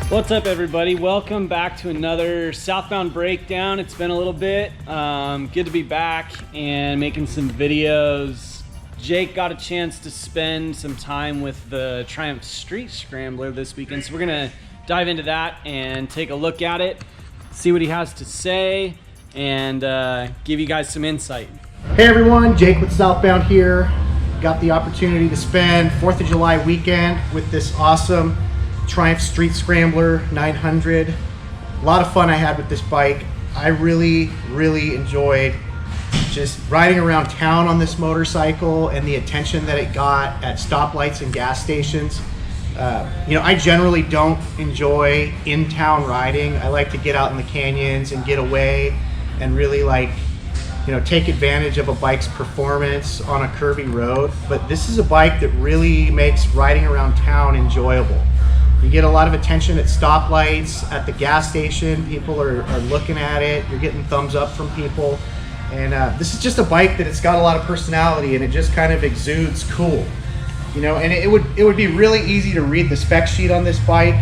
What's up, everybody? Welcome back to another southbound breakdown. It's been a little bit. Good to be back and making some videos. Jake got a chance to spend some time with the Triumph Street Scrambler this weekend, so we're gonna dive into that and take a look at it, see what he has to say, and give you guys some insight. Hey everyone, Jake with Southbound here. Got the opportunity to spend 4th of July weekend with this awesome Triumph Street Scrambler 900. A lot of fun I had with this bike. I really enjoyed just riding around town on this motorcycle and the attention that it got at stoplights and gas stations. I generally don't enjoy in-town riding. I like to get out in the canyons and get away and really take advantage of a bike's performance on a curvy road. But this is a bike that really makes riding around town enjoyable. You get a lot of attention at stoplights, at the gas station. People are looking at it. You're getting thumbs up from people. And this is just a bike that it's got a lot of personality, and it just kind of exudes cool. And it would be really easy to read the spec sheet on this bike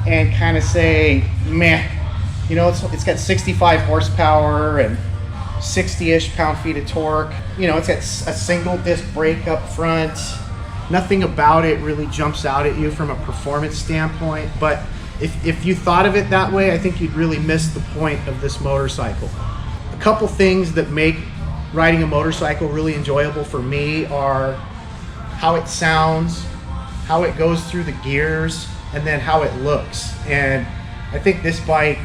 and kind of say, meh. It's got 65 horsepower and 60-ish pound-feet of torque. It's got a single disc brake up front. Nothing about it really jumps out at you from a performance standpoint, but if you thought of it that way, I think you'd really miss the point of this motorcycle. A couple things that make riding a motorcycle really enjoyable for me are how it sounds, how it goes through the gears, and then how it looks. And I think this bike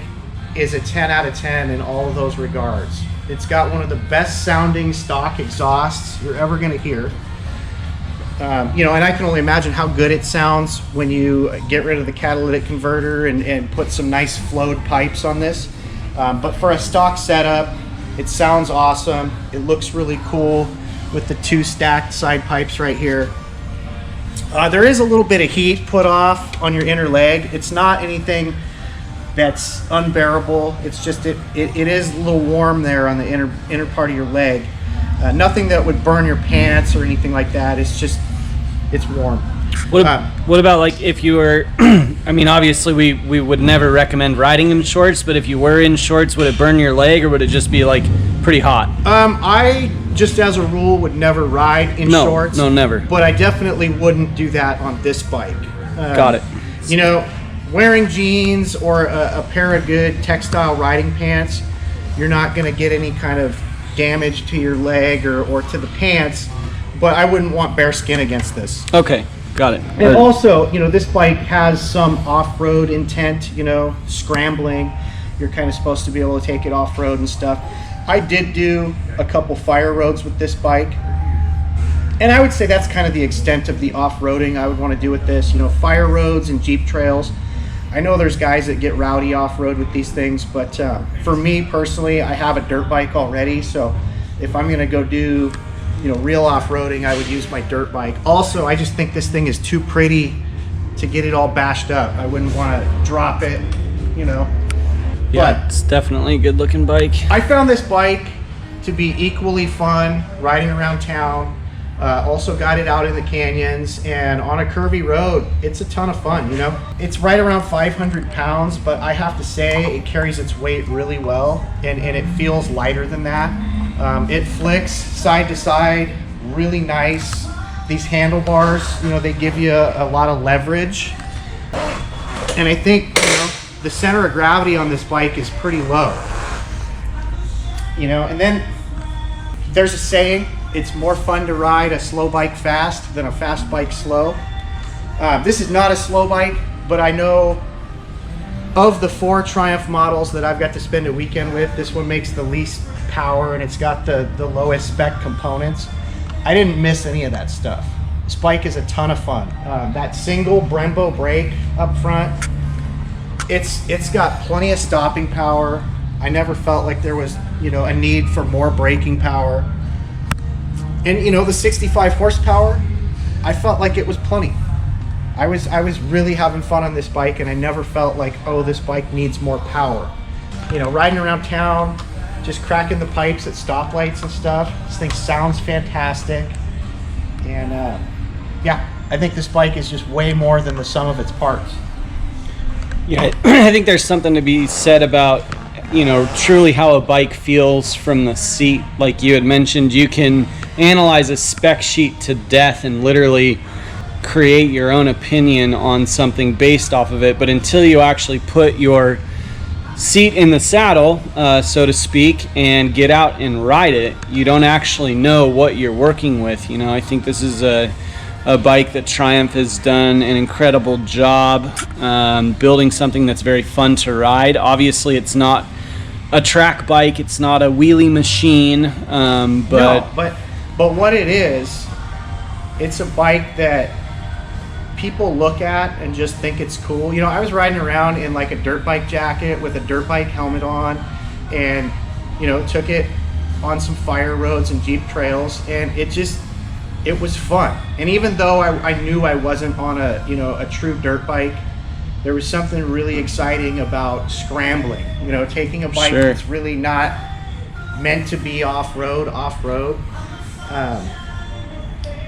is a 10 out of 10 in all of those regards. It's got one of the best sounding stock exhausts you're ever going to hear. And I can only imagine how good it sounds when you get rid of the catalytic converter and put some nice flowed pipes on this. But for a stock setup, it sounds awesome. It looks really cool with the two stacked side pipes right here. There is a little bit of heat put off on your inner leg. It's not anything that's unbearable. It's just it is a little warm there on the inner part of your leg. Nothing that would burn your pants or anything like that. It's warm. What about like if you were, I mean, obviously we would never recommend riding in shorts, but if you were in shorts, would it burn your leg or would it just be like pretty hot? I just as a rule would never ride in shorts. No, never. But I definitely wouldn't do that on this bike. Got it. Wearing jeans or a pair of good textile riding pants, you're not going to get any kind of damage to your leg or to the pants, but I wouldn't want bare skin against this. Okay, got it. And also, this bike has some off-road intent, scrambling. You're kind of supposed to be able to take it off-road and stuff. I did do a couple fire roads with this bike, and I would say that's kind of the extent of the off-roading I would want to do with this. Fire roads and Jeep trails. I know there's guys that get rowdy off-road with these things, but for me personally, I have a dirt bike already, so if I'm gonna go do real off-roading, I would use my dirt bike. Also, I just think this thing is too pretty to get it all bashed up. I wouldn't want to drop it, Yeah, but it's definitely a good-looking bike. I found this bike to be equally fun riding around town. Also got it out in the canyons and on a curvy road. It's a ton of fun, It's right around 500 pounds, but I have to say it carries its weight really well, and it feels lighter than that. It flicks side to side really nice. These handlebars, they give you a lot of leverage. And I think, the center of gravity on this bike is pretty low. And then there's a saying, it's more fun to ride a slow bike fast than a fast bike slow. This is not a slow bike, but I know of the 4 Triumph models that I've got to spend a weekend with, this one makes the least power and it's got the lowest spec components. I didn't miss any of that stuff. This bike is a ton of fun. That single Brembo brake up front, it's got plenty of stopping power. I never felt like there was a need for more braking power. And the 65 horsepower, I felt like it was plenty. I was really having fun on this bike, and I never felt like, oh, this bike needs more power. Riding around town, just cracking the pipes at stoplights and stuff. This thing sounds fantastic. And yeah, I think this bike is just way more than the sum of its parts. Yeah, I think there's something to be said about, you know, truly how a bike feels from the seat. Like you had mentioned, you can analyze a spec sheet to death and literally create your own opinion on something based off of it. But until you actually put your seat in the saddle, so to speak, and get out and ride it, you don't actually know what you're working with. You know, I think this is a bike that Triumph has done an incredible job building something that's very fun to ride. Obviously, it's not a track bike, it's not a wheelie machine, but what it is, it's a bike that people look at and just think it's cool. You know, I was riding around in like a dirt bike jacket with a dirt bike helmet on, and you know, took it on some fire roads and Jeep trails, and it was fun. And even though I knew I wasn't on a true dirt bike, there was something really exciting about scrambling. You know, taking a bike Sure. that's really not meant to be off-road.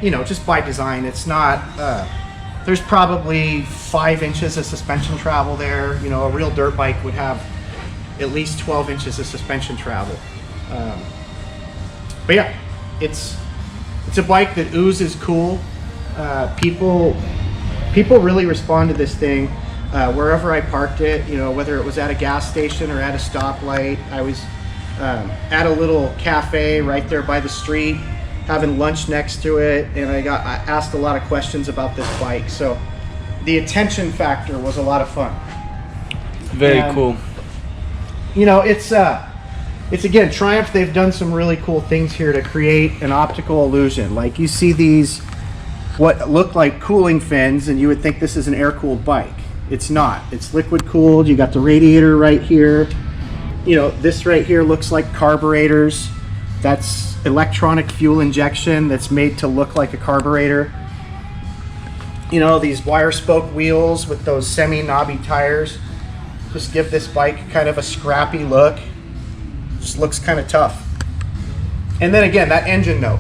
You know, just by design, it's not. There's probably 5 inches of suspension travel there. You know, a real dirt bike would have at least 12 inches of suspension travel. But yeah, it's a bike that oozes cool. People really respond to this thing wherever I parked it. You know, whether it was at a gas station or at a stoplight. I was at a little cafe right there by the street, having lunch next to it, and I asked a lot of questions about this bike. So the attention factor was a lot of fun. Very cool. You know, it's again, Triumph, they've done some really cool things here to create an optical illusion. Like you see these, what look like cooling fins, and you would think this is an air-cooled bike. It's not. It's liquid-cooled. You got the radiator right here. You know, this right here looks like carburetors. That's electronic fuel injection that's made to look like a carburetor. You know, these wire spoke wheels with those semi-knobby tires just give this bike kind of a scrappy look. Just looks kind of tough. And then again, that engine note.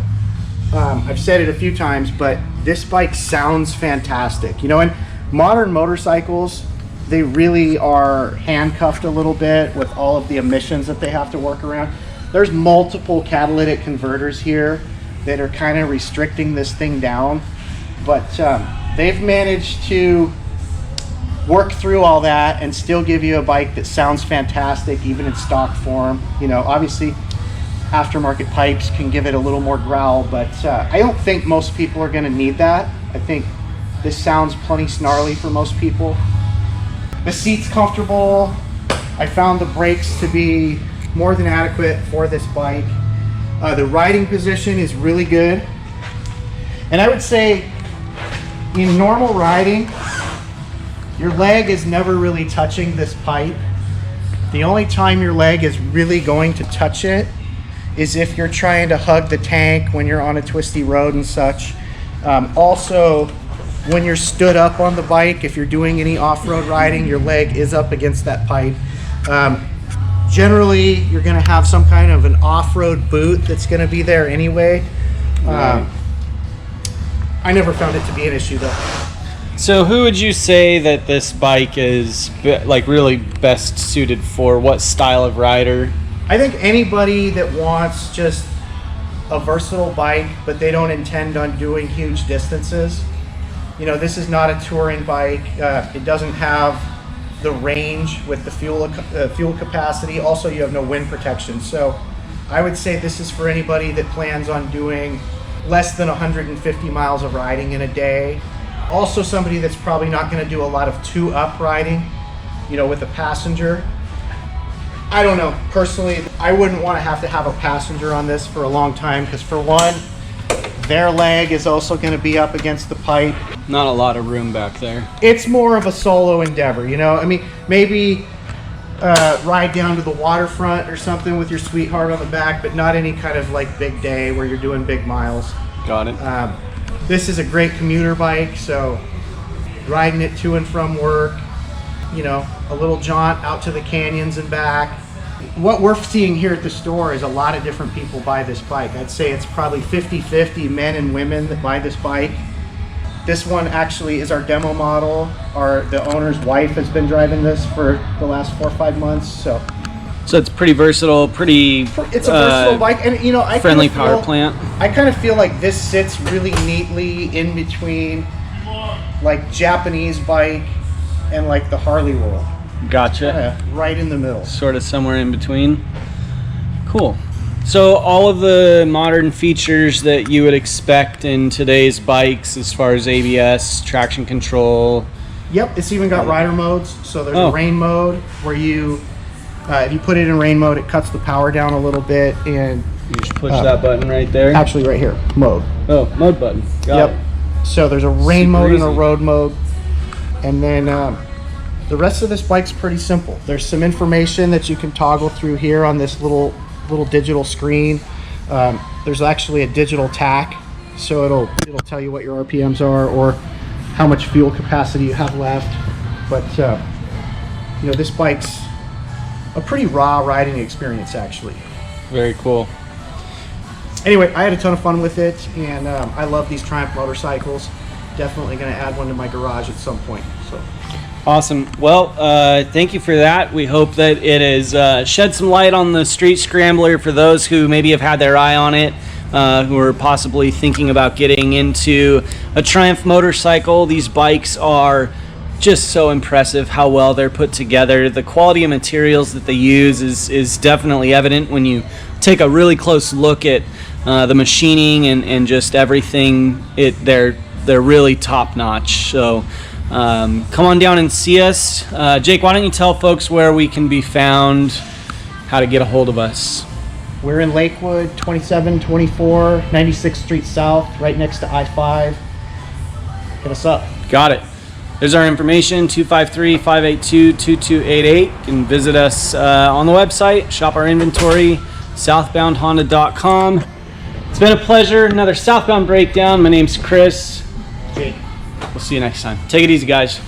I've said it a few times, but this bike sounds fantastic. You know, and modern motorcycles, they really are handcuffed a little bit with all of the emissions that they have to work around. There's multiple catalytic converters here that are kind of restricting this thing down, but they've managed to work through all that and still give you a bike that sounds fantastic even in stock form. You know, obviously aftermarket pipes can give it a little more growl, but I don't think most people are going to need that. I think this sounds plenty snarly for most people. The seat's comfortable. I found the brakes to be more than adequate for this bike. The riding position is really good. And I would say in normal riding, your leg is never really touching this pipe. The only time your leg is really going to touch it is if you're trying to hug the tank when you're on a twisty road and such. Also, when you're stood up on the bike, if you're doing any off-road riding, your leg is up against that pipe. Generally, you're going to have some kind of an off-road boot that's going to be there anyway. I never found it to be an issue though. So who would you say that this bike is like really best suited for? What style of rider? I think anybody that wants just a versatile bike, but they don't intend on doing huge distances. You know, this is not a touring bike. It doesn't have the range with the fuel capacity. Also, you have no wind protection. So I would say this is for anybody that plans on doing less than 150 miles of riding in a day. Also somebody that's probably not going to do a lot of two-up riding, you know, with a passenger. I don't know. Personally, I wouldn't want to have a passenger on this for a long time because, for one, their leg is also going to be up against the pipe. Not a lot of room back there. It's more of a solo endeavor, you know? I mean, maybe ride down to the waterfront or something with your sweetheart on the back, but not any kind of like big day where you're doing big miles. Got it. This is a great commuter bike, so riding it to and from work, you know, a little jaunt out to the canyons and back. What we're seeing here at the store is a lot of different people buy this bike. I'd say it's probably 50-50 men and women that buy this bike. This one actually is our demo model. The owner's wife has been driving this for the last 4 or 5 months. So it's pretty versatile, pretty. It's a versatile bike, and you know, friendly power plant. I kind of feel like this sits really neatly in between, like Japanese bike and like the Harley world. Gotcha. Right in the middle. Sort of somewhere in between. Cool. So all of the modern features that you would expect in today's bikes, as far as ABS, traction control. Yep, it's even got rider modes. So there's a rain mode where you, if you put it in rain mode, it cuts the power down a little bit, and you just push that button right there. Actually, right here, mode. Oh, mode button. Got it. So there's a rain mode and a road mode, and then the rest of this bike's pretty simple. There's some information that you can toggle through here on this little digital screen. There's actually a digital tack, so it'll tell you what your RPMs are or how much fuel capacity you have left. But you know, this bike's a pretty raw riding experience, actually. Very cool. Anyway, I had a ton of fun with it, and I love these Triumph motorcycles. Definitely going to add one to my garage at some point. So. Awesome. Well, thank you for that. We hope that it has shed some light on the Street Scrambler for those who maybe have had their eye on it, who are possibly thinking about getting into a Triumph motorcycle. These bikes are just so impressive how well they're put together. The quality of materials that they use is definitely evident when you take a really close look at the machining and just everything. They're really top notch. So come on down and see us. Jake, why don't you tell folks where we can be found, how to get a hold of us? We're in Lakewood, 2724 96th Street South, right next to I-5. Hit us up. Got it. There's our information, 253-582-2288. You can visit us on the website, shop our inventory, southboundhonda.com. It's been a pleasure. Another Southbound Breakdown. My name's Chris. Jake. We'll see you next time. Take it easy, guys.